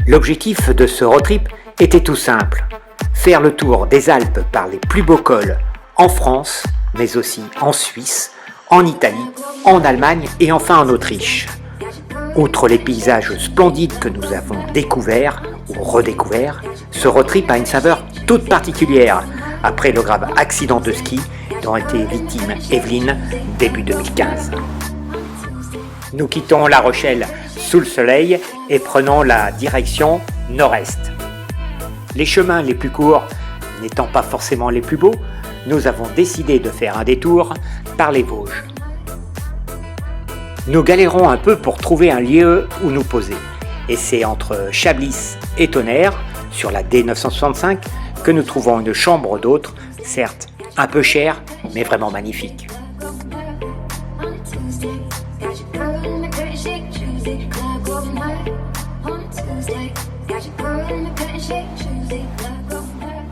L'objectif de ce road trip était tout simple, faire le tour des Alpes par les plus beaux cols en France, mais aussi en Suisse, en Italie, en Allemagne et enfin en Autriche. Outre les paysages splendides que nous avons découverts ou redécouverts, ce road trip a une saveur toute particulière après le grave accident de ski dont a été victime Evelyne début 2015. Nous quittons La Rochelle sous le soleil et prenons la direction nord-est. Les chemins les plus courts n'étant pas forcément les plus beaux, nous avons décidé de faire un détour par les Vosges. Nous galérons un peu pour trouver un lieu où nous poser. Et c'est entre Chablis et Tonnerre, sur la D965, que nous trouvons une chambre d'hôte, certes un peu chère, mais vraiment magnifique.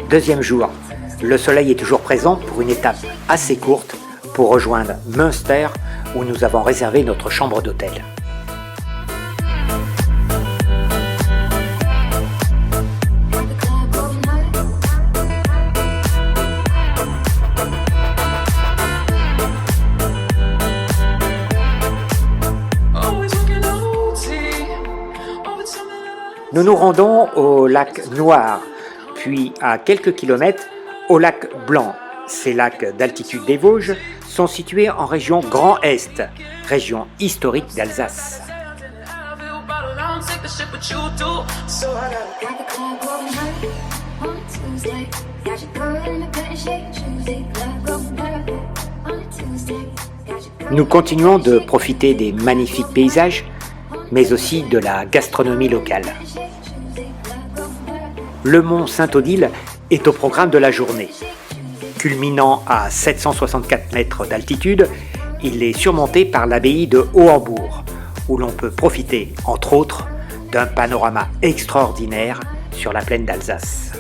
Deuxième jour, le soleil est toujours présent pour une étape assez courte pour rejoindre Münster où nous avons réservé notre chambre d'hôtel. Nous nous rendons au lac Noir, puis à quelques kilomètres au lac Blanc. Ces lacs d'altitude des Vosges sont situés en région Grand Est, région historique d'Alsace. Nous continuons de profiter des magnifiques paysages, mais aussi de la gastronomie locale. Le mont Saint-Odile est au programme de la journée. Culminant à 764 mètres d'altitude, il est surmonté par l'abbaye de Haut-Hambourg, où l'on peut profiter, entre autres, d'un panorama extraordinaire sur la plaine d'Alsace.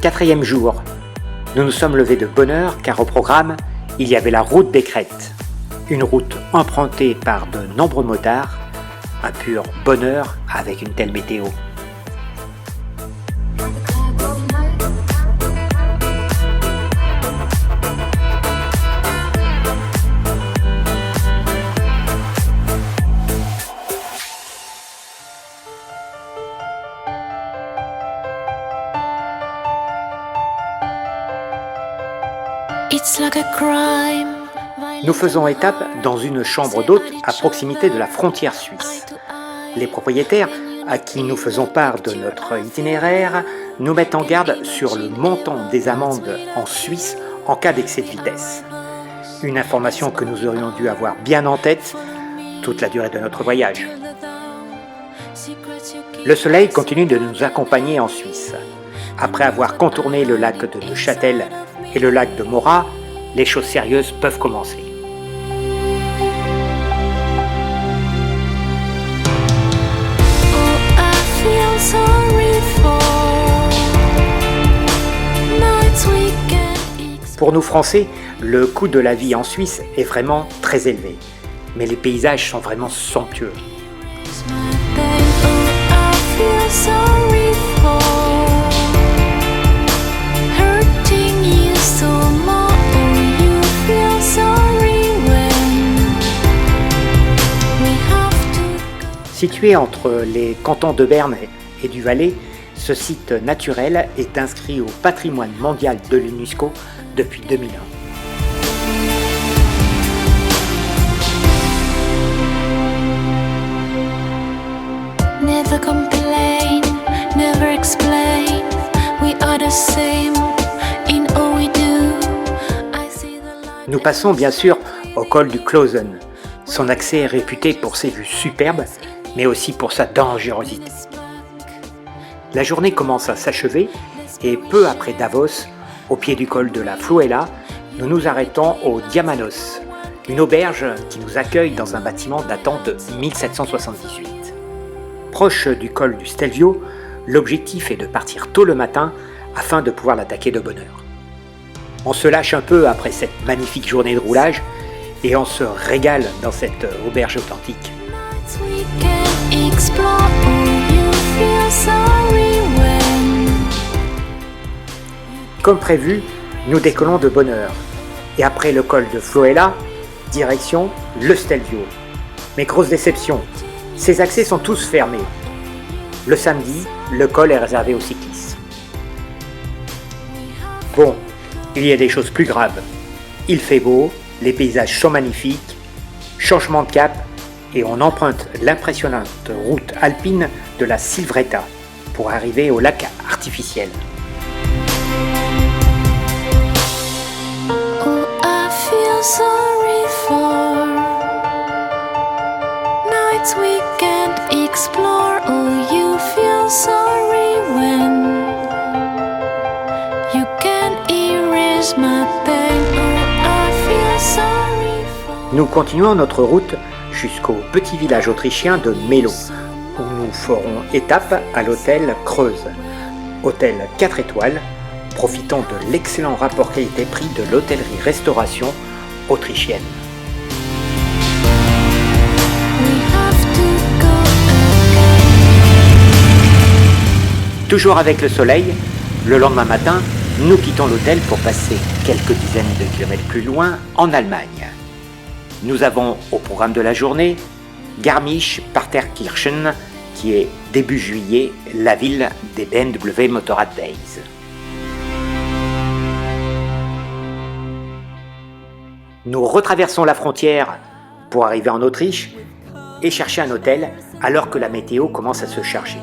Quatrième jour, nous nous sommes levés de bonne heure car au programme, il y avait la route des Crêtes, une route empruntée par de nombreux motards, un pur bonheur avec une telle météo. Nous faisons étape dans une chambre d'hôte à proximité de la frontière suisse. Les propriétaires, à qui nous faisons part de notre itinéraire, nous mettent en garde sur le montant des amendes en Suisse en cas d'excès de vitesse. Une information que nous aurions dû avoir bien en tête toute la durée de notre voyage. Le soleil continue de nous accompagner en Suisse. Après avoir contourné le lac de Neuchâtel et le lac de Morat, les choses sérieuses peuvent commencer. Pour nous Français, le coût de la vie en Suisse est vraiment très élevé, mais les paysages sont vraiment somptueux. Situé entre les cantons de Berne et du Valais, ce site naturel est inscrit au patrimoine mondial de l'UNESCO depuis 2001. Never complain, never explain, we are the same in all we do. Nous passons bien sûr au col du Klausen. Son accès est réputé pour ses vues superbes, mais aussi pour sa dangerosité. La journée commence à s'achever et peu après Davos, au pied du col de la Fluela, nous nous arrêtons au Diamanos, Une auberge qui nous accueille dans un bâtiment datant de 1778. Proche du col du Stelvio, l'objectif est de partir tôt le matin afin de pouvoir l'attaquer de bonne heure. On se lâche un peu après cette magnifique journée de roulage et on se régale dans cette auberge authentique. Comme prévu, nous décollons de bonne heure et après le col de Floella, direction le Stelvio. Mais grosse déception, ces accès sont tous fermés. Le samedi, le col est réservé aux cyclistes. Bon, il y a des choses plus graves. Il fait beau, les paysages sont magnifiques, changement de cap et on emprunte l'impressionnante route alpine de la Silvretta pour arriver au lac artificiel. Sorry for nights we can't explore. Oh, you feel sorry when you can't erase my pain. Oh, I feel sorry for... Nous continuons notre route jusqu'au petit village autrichien de Melo, où nous ferons étape à l'hôtel Creuse, hôtel 4 étoiles, profitant de l'excellent rapport qualité-prix de l'hôtellerie-restauration autrichienne. Toujours avec le soleil, le lendemain matin, nous quittons l'hôtel pour passer quelques dizaines de kilomètres plus loin en Allemagne. Nous avons au programme de la journée Garmisch-Partenkirchen, qui est début juillet la ville des BMW Motorrad Days. Nous retraversons la frontière pour arriver en Autriche et chercher un hôtel alors que la météo commence à se charger.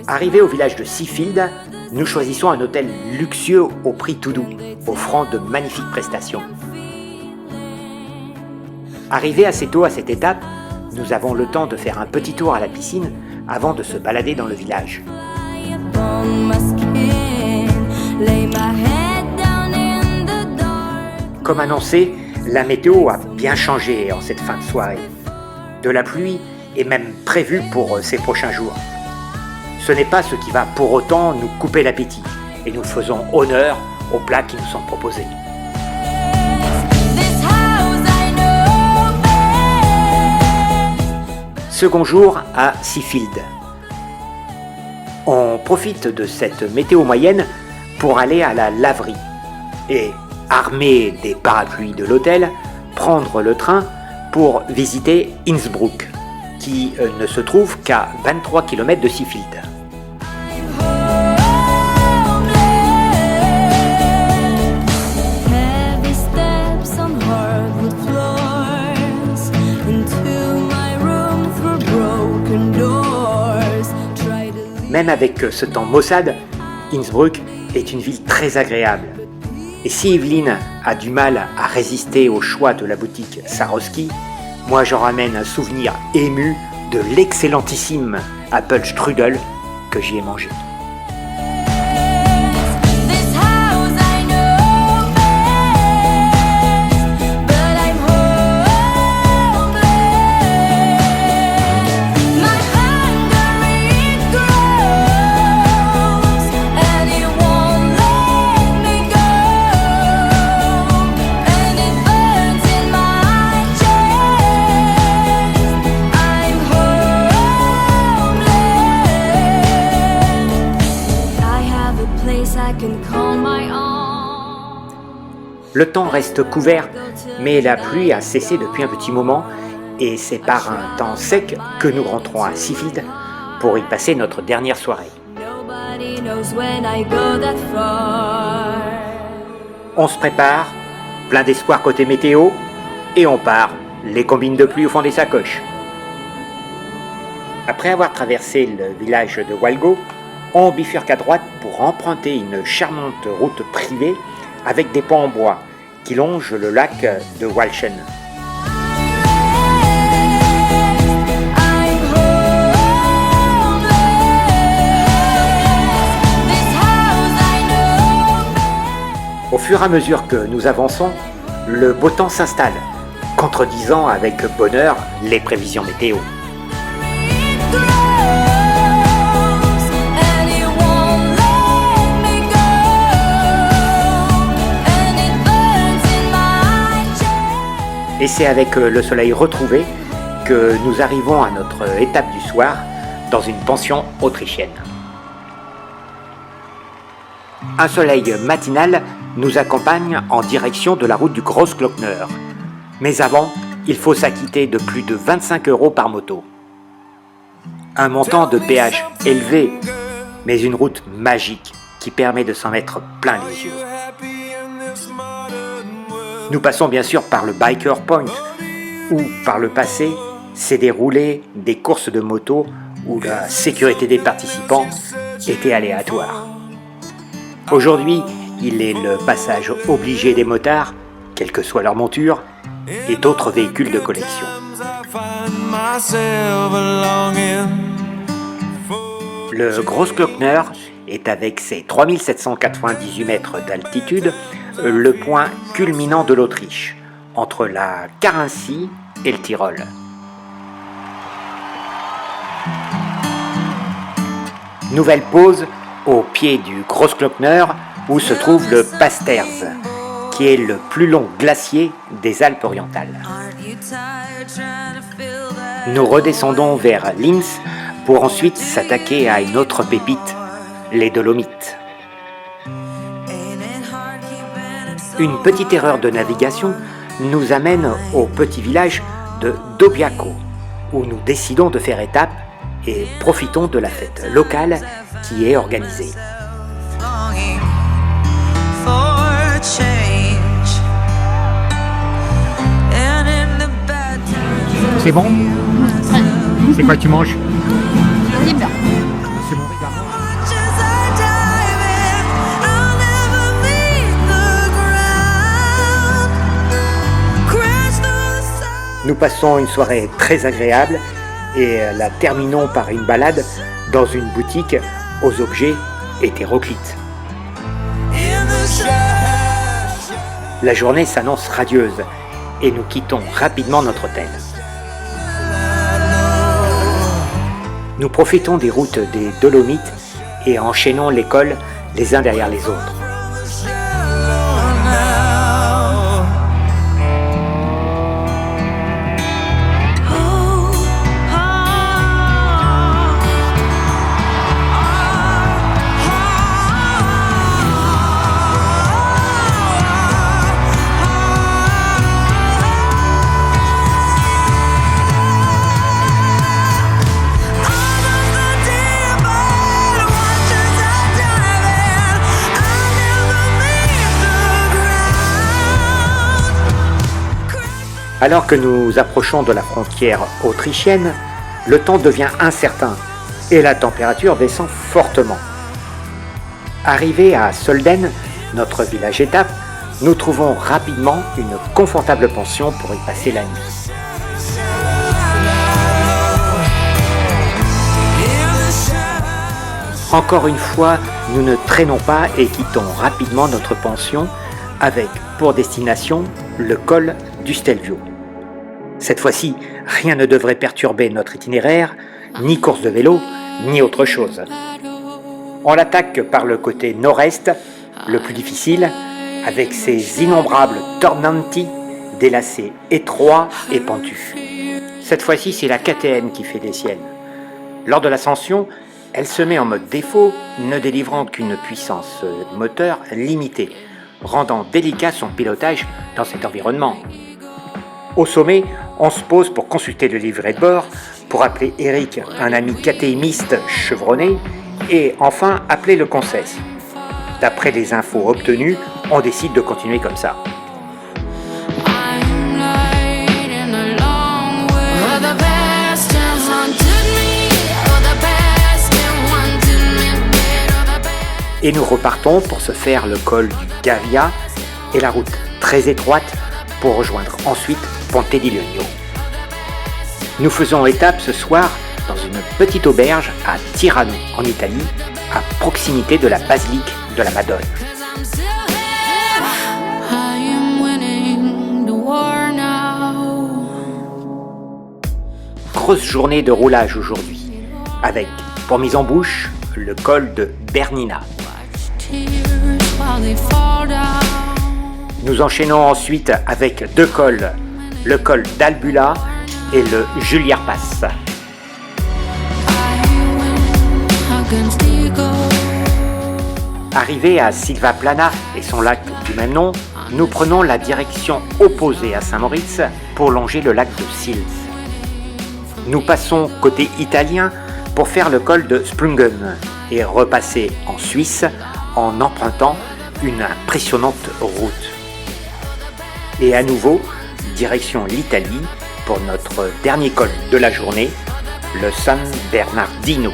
Arrivé au village de Seefield, nous choisissons un hôtel luxueux au prix tout doux, offrant de magnifiques prestations. Arrivé assez tôt à cette étape, nous avons le temps de faire un petit tour à la piscine avant de se balader dans le village. Comme annoncé, la météo a bien changé en cette fin de soirée. De la pluie est même prévue pour ces prochains jours. Ce n'est pas ce qui va pour autant nous couper l'appétit et nous faisons honneur aux plats qui nous sont proposés. Second jour à Seefield. On profite de cette météo moyenne pour aller à la laverie et, armé des parapluies de l'hôtel, prendre le train pour visiter Innsbruck, qui ne se trouve qu'à 23 km de Seefield. Même avec ce temps maussade, Innsbruck est une ville très agréable. Et si Evelyne a du mal à résister au choix de la boutique Swarovski, moi j'en ramène un souvenir ému de l'excellentissime Apple Strudel que j'y ai mangé. Le temps reste couvert, mais la pluie a cessé depuis un petit moment et c'est par un temps sec que nous rentrons à Seefield pour y passer notre dernière soirée. On se prépare, plein d'espoir côté météo, et on part, les combines de pluie au fond des sacoches. Après avoir traversé le village de Walgo, on bifurque à droite pour emprunter une charmante route privée avec des ponts en bois qui longent le lac de Walchen. Au fur et à mesure que nous avançons, le beau temps s'installe, contredisant avec bonheur les prévisions météo. Et c'est avec le soleil retrouvé que nous arrivons à notre étape du soir dans une pension autrichienne. Un soleil matinal nous accompagne en direction de la route du Großglockner. Mais avant, il faut s'acquitter de plus de 25 € par moto. Un montant de péage élevé, mais une route magique qui permet de s'en mettre plein les yeux. Nous passons bien sûr par le Biker Point, où par le passé s'est déroulé des courses de moto où la sécurité des participants était aléatoire. Aujourd'hui, il est le passage obligé des motards, quelle que soit leur monture, et d'autres véhicules de collection. Le Großglockner est, avec ses 3798 mètres d'altitude, le point culminant de l'Autriche, entre la Carinthie et le Tyrol. Nouvelle pause au pied du Großglockner où se trouve le Pasterze, qui est le plus long glacier des Alpes-Orientales. Nous redescendons vers Linz pour ensuite s'attaquer à une autre pépite, les Dolomites. Une petite erreur de navigation nous amène au petit village de Dobiaco, où nous décidons de faire étape et profitons de la fête locale qui est organisée. C'est bon? C'est quoi que tu manges? Libre. C'est bon, regarde. Nous passons une soirée très agréable et la terminons par une balade dans une boutique aux objets hétéroclites. La journée s'annonce radieuse et nous quittons rapidement notre hôtel. Nous profitons des routes des Dolomites et enchaînons les cols les uns derrière les autres. Alors que nous approchons de la frontière autrichienne, le temps devient incertain et la température descend fortement. Arrivés à Sölden, notre village étape, nous trouvons rapidement une confortable pension pour y passer la nuit. Encore une fois, nous ne traînons pas et quittons rapidement notre pension avec pour destination le col du Stelvio. Cette fois-ci, rien ne devrait perturber notre itinéraire, ni course de vélo, ni autre chose. On l'attaque par le côté nord-est, le plus difficile, avec ses innombrables tornanti, des lacets étroits et pentus. Cette fois-ci, c'est la KTM qui fait des siennes. Lors de l'ascension, elle se met en mode défaut, ne délivrant qu'une puissance moteur limitée, rendant délicat son pilotage dans cet environnement. Au sommet, on se pose pour consulter le livret de bord, pour appeler Eric, un ami KTMiste chevronné, et enfin appeler le conseil. D'après les infos obtenues, on décide de continuer comme ça. Et nous repartons pour se faire le col du Gavia et la route très étroite pour rejoindre ensuite Ponte di Legno. Nous faisons étape ce soir dans une petite auberge à Tirano, en Italie, à proximité de la basilique de la Madone. I am winning the war now. grosse journée de roulage aujourd'hui, avec, pour mise en bouche, le col de Bernina. Nous enchaînons ensuite avec 2 cols, le col d'Albula et le Julier Pass. Arrivé à Silva Plana et son lac du même nom, nous prenons la direction opposée à Saint-Moritz pour longer le lac de Sils. Nous passons côté italien pour faire le col de Sprungen et repasser en Suisse en empruntant une impressionnante route. Et à nouveau, direction l'Italie pour notre dernier col de la journée, le San Bernardino.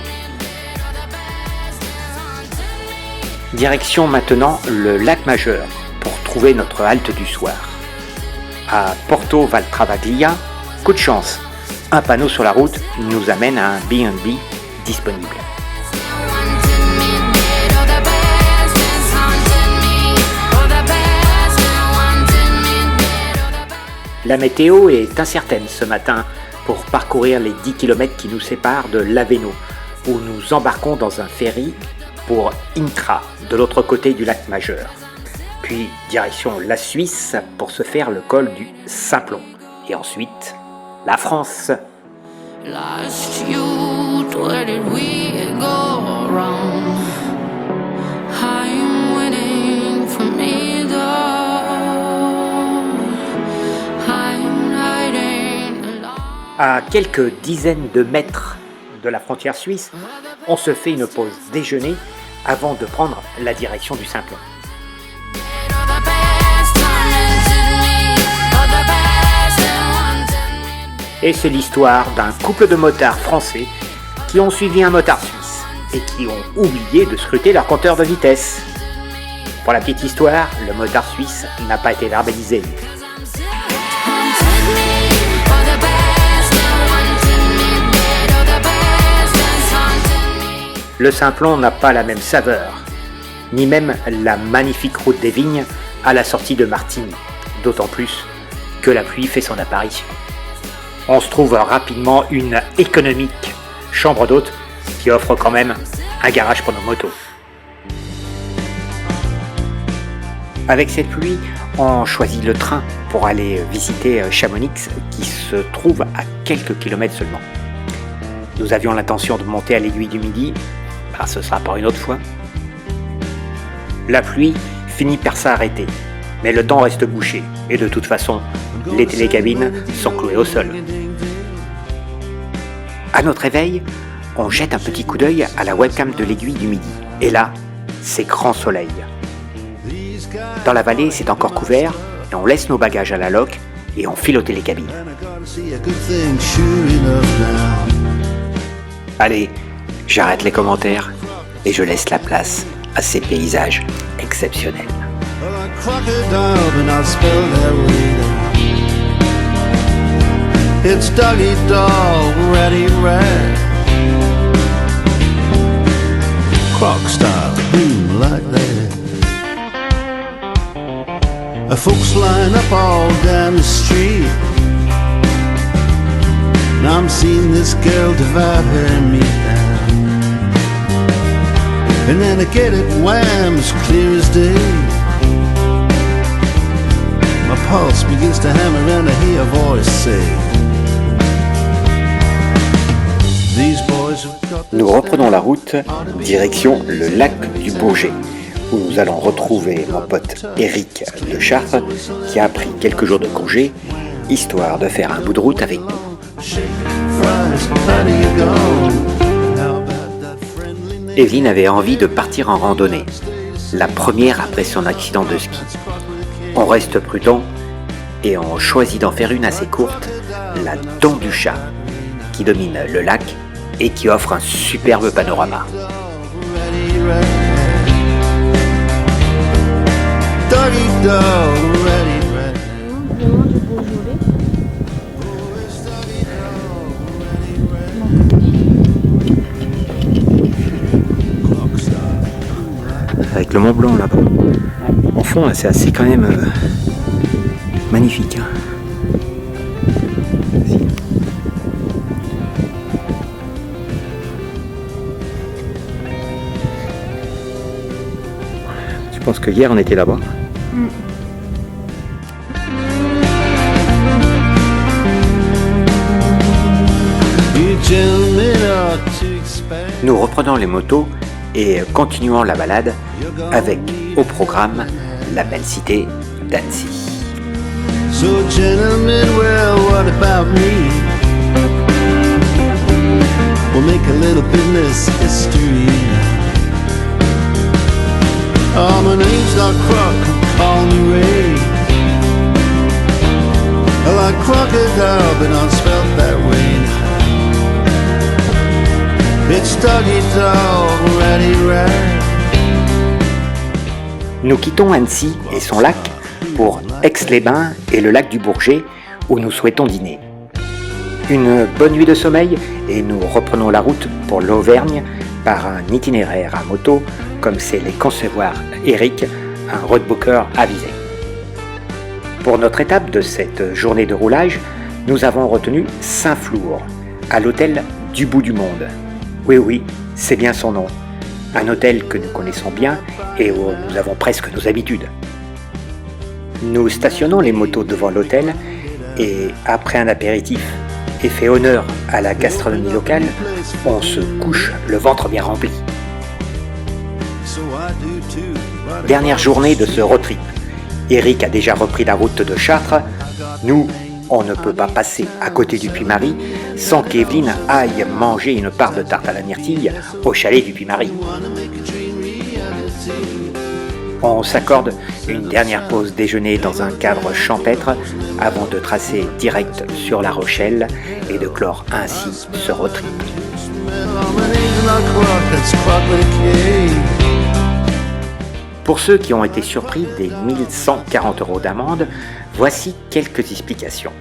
Direction maintenant le lac Majeur pour trouver notre halte du soir. À Porto Valtravaglia, coup de chance, un panneau sur la route nous amène à un B&B disponible. La météo est incertaine ce matin pour parcourir les 10 km qui nous séparent de l'Aveno, où nous embarquons dans un ferry pour Intra, de l'autre côté du lac Majeur. Puis direction la Suisse pour se faire le col du Simplon. Et ensuite, la France. Last youth, where did we go wrong? I'm waiting for me I'm hiding alone. À quelques dizaines de mètres de la frontière suisse, on se fait une pause déjeuner avant de prendre la direction du Simplon. Et c'est l'histoire d'un couple de motards français qui ont suivi un motard suisse et qui ont oublié de scruter leur compteur de vitesse. Pour la petite histoire, le motard suisse n'a pas été verbalisé. Le Simplon n'a pas la même saveur, ni même la magnifique route des vignes à la sortie de Martigny, d'autant plus que la pluie fait son apparition. On se trouve rapidement une économique chambre d'hôte qui offre quand même un garage pour nos motos. Avec cette pluie, on choisit le train pour aller visiter Chamonix qui se trouve à quelques kilomètres seulement. Nous avions l'intention de monter à l'Aiguille du Midi, ce sera pour une autre fois. La pluie finit par s'arrêter, mais le temps reste bouché et de toute façon, les télécabines sont clouées au sol. À notre réveil, on jette un petit coup d'œil à la webcam de l'Aiguille du Midi. Et là, c'est grand soleil. Dans la vallée, c'est encore couvert et on laisse nos bagages à la loque et on file aux télécabines. Allez, j'arrête les commentaires et je laisse la place à ces paysages exceptionnels. It's doggy dog, ready rat. Croc style, boom like that. Folks line up all down the street. Now I'm seeing this girl divide her meat down. And then I get it wham, as clear as day. My pulse begins to hammer and I hear a voice say, Nous reprenons la route, direction le lac du Bourget, où nous allons retrouver mon pote Eric de Chartres, qui a pris quelques jours de congé, histoire de faire un bout de route avec nous. Evelyne avait envie de partir en randonnée, la première après son accident de ski. On reste prudent et on choisit d'en faire une assez courte, la Dent du Chat, qui domine le lac et qui offre un superbe panorama. Avec le Mont Blanc là-bas, en fond, c'est assez quand même magnifique. que hier on était là-bas. You gentlemen are to expect. Nous reprenons les motos et continuons la balade avec au programme la belle cité d'Annecy. So gentlemen, well, what about me? We'll make a little business history. Oh, my name's not Croc, call me Ray. I like crocodile, but not spelled that way. It's doggy dog, ready, right? Nous quittons Annecy et son lac pour Aix-les-Bains et le lac du Bourget où nous souhaitons dîner. Une bonne nuit de sommeil et nous reprenons la route pour l'Auvergne par un itinéraire à moto comme sait les concevoir Eric, un roadbooker avisé. Pour notre étape de cette journée de roulage, nous avons retenu Saint-Flour, à l'hôtel du bout du monde. Oui, c'est bien son nom. Un hôtel que nous connaissons bien et où nous avons presque nos habitudes. Nous stationnons les motos devant l'hôtel et après un apéritif et fait honneur à la gastronomie locale, on se couche le ventre bien rempli. Dernière journée de ce road trip. Eric a déjà repris la route de Chartres. Nous, on ne peut pas passer à côté du Puy-Marie sans qu'Evelyne aille manger une part de tarte à la myrtille au chalet du Puy-Marie. On s'accorde une dernière pause déjeuner dans un cadre champêtre avant de tracer direct sur La Rochelle et de clore ainsi ce road trip. Pour ceux qui ont été surpris des 1140 € d'amende, voici quelques explications.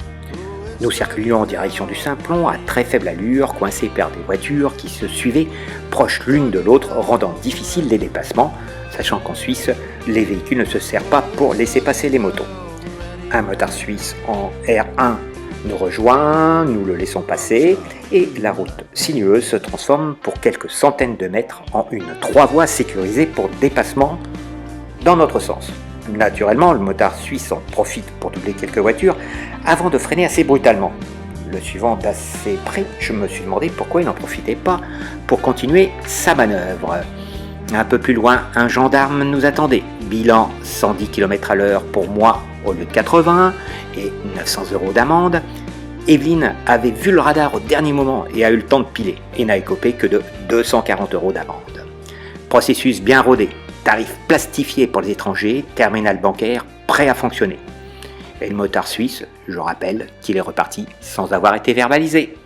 Nous circulions en direction du Simplon à très faible allure, coincés par des voitures qui se suivaient proches l'une de l'autre, rendant difficile les dépassements, sachant qu'en Suisse, les véhicules ne se servent pas pour laisser passer les motos. Un motard suisse en R1 nous rejoint, nous le laissons passer, et la route sinueuse se transforme pour quelques centaines de mètres en une 3 voies sécurisée pour dépassement dans notre sens. Naturellement, le motard suisse en profite pour doubler quelques voitures avant de freiner assez brutalement. Le suivant d'assez près, je me suis demandé pourquoi il n'en profitait pas pour continuer sa manœuvre. Un peu plus loin, un gendarme nous attendait. Bilan 110 km à l'heure pour moi au lieu de 80 et 900 € d'amende. Evelyne avait vu le radar au dernier moment et a eu le temps de piler et n'a écopé que de 240 € d'amende. Processus bien rodé, tarif plastifié pour les étrangers, terminal bancaire prêt à fonctionner. Et le motard suisse, je rappelle qu'il est reparti sans avoir été verbalisé.